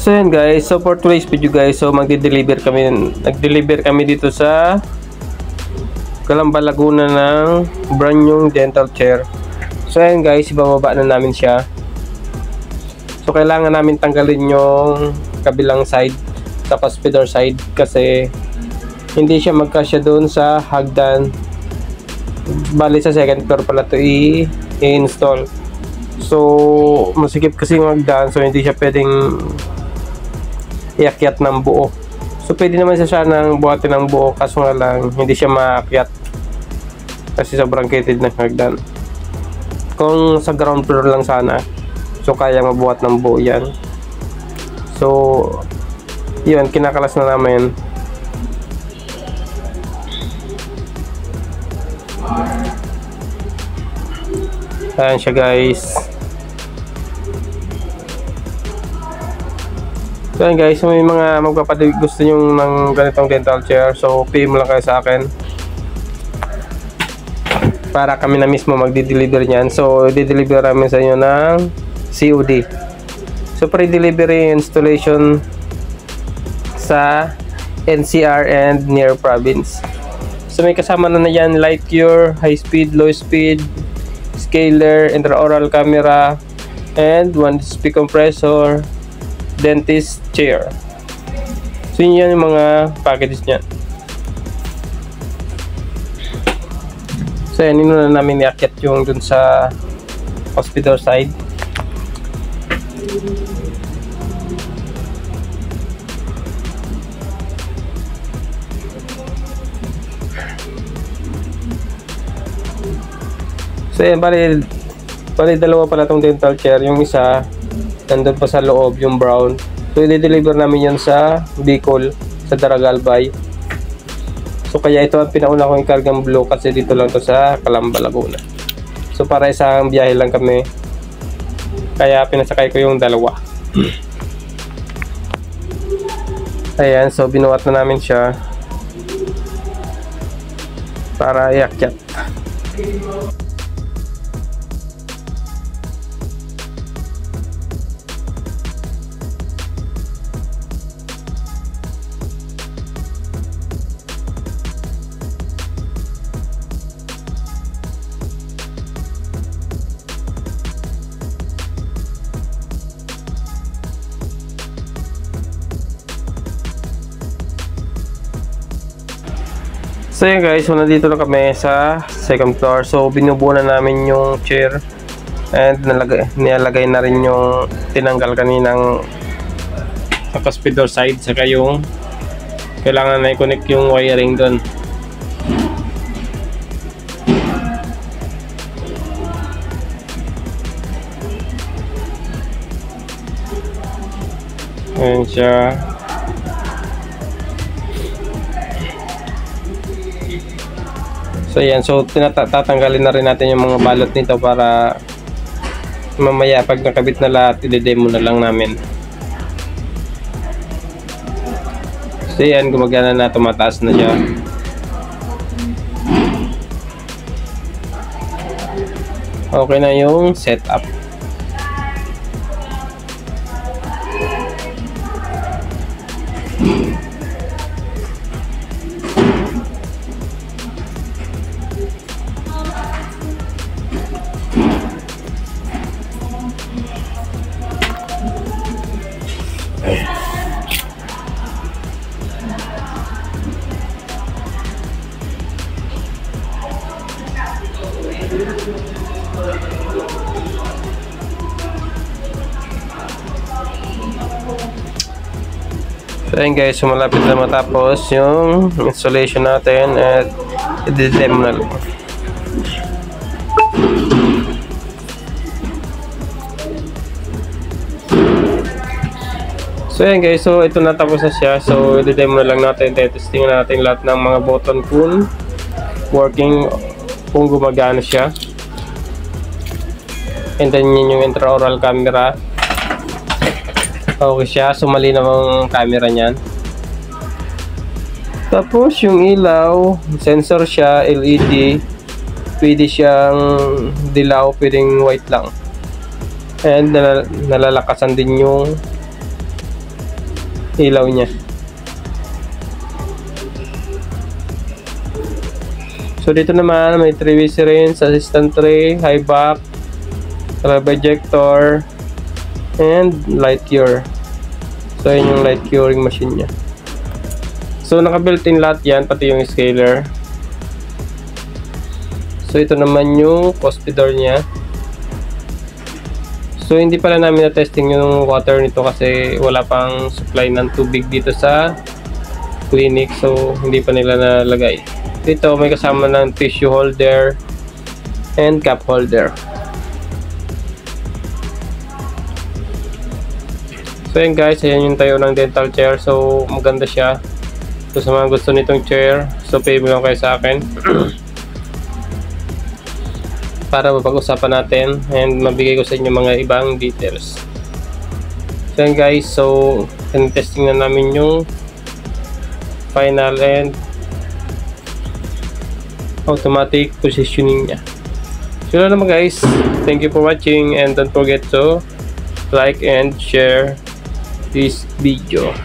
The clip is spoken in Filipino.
So yan guys, so for today's video guys, so nag-deliver kami dito sa Calamba, Laguna ng brand new dental chair. So yan guys, ibababa na namin siya. So kailangan namin tanggalin yung kabilang side sa cuspidor side kasi hindi siya magkasya doon sa hagdan. Bali sa second floor pala to i-install. So masikip kasi yung hagdan, so hindi siya pwedeng iakyat ng buo. So pwede naman siya ng buhatin ng buo, kaso nga lang hindi siya maakyat kasi sobrang kitid ng hagdan. Kung sa ground floor lang sana, so kaya mabuhat ng buo yan. So yun, kinakalas na namin. Ayan siya guys. So yan guys, may mga gusto nyo ng ganitong dental chair, so PM lang kayo sa akin para kami na mismo magdi-deliver nyan. So di-deliver namin sa inyo ng COD. So pre-delivery installation sa NCR and near province. So may kasama na yan light cure, high speed, low speed, scaler, intraoral camera, and 1 speed compressor, dentist chair. So yun yung mga packages niya. So yan, na namin iakyat yung dun sa hospital side. So yan, bali dalawa pala tong dental chair. Yung isa nandun pa sa loob, yung brown. So i-deliver namin yun sa Bicol, sa Daragalbay. So kaya ito ang pinauna kong ikargang blue kasi dito lang to sa Calamba, Laguna. So para isang biyahe lang kami, kaya pinasakay ko yung dalawa. Ayan, so binuhat na namin siya para iakyat. So yun guys, so nandito na kami sa second floor. So binubuo na namin yung chair and nilalagay na rin yung tinanggal kaninang sa cuspidor side, saka yung kailangan na i-connect yung wiring doon. Ayan siya. So yan, so tatanggalin na rin natin yung mga balot nito para mamaya pag nakabit na lahat, i-demo na lang namin. So yan, gumagana na, tumataas na siya. Okay na yung setup. So ayun guys, so malapit na matapos yung installation natin at i-demo na lang. So ayun guys, so ito na, tapos na siya. So i-demo na lang natin, testing natin lahat ng mga button kung working, kung gumagana siya. And then yun yung intraoral camera. Okay siya, so malinaw ang camera niyan. Tapos yung ilaw, sensor siya, LED. Pwede siyang dilaw, pwedeng white lang. And nalalakasan din yung ilaw niya. So dito naman may 3-way syringe, assistant tray, high back, color projector, and light cure. So yun yung light curing machine niya. So naka-built-in lahat yan, pati yung scaler. So ito naman yung cuspidor niya. So hindi pala namin na-testing yung water nito kasi wala pang supply ng tubig dito sa clinic. So hindi pa nila nalagay. Dito may kasama ng tissue holder and cup holder. So yun guys, ayan yung tayo ng dental chair. So maganda siya. So sa mga gusto nitong chair, so pay mo lang kayo sa akin. Para mapag-usapan natin and mabigay ko sa inyo mga ibang details. So yun guys, so testing na namin yung final and automatic positioning niya. So yun naman guys, thank you for watching and don't forget to like and share this video.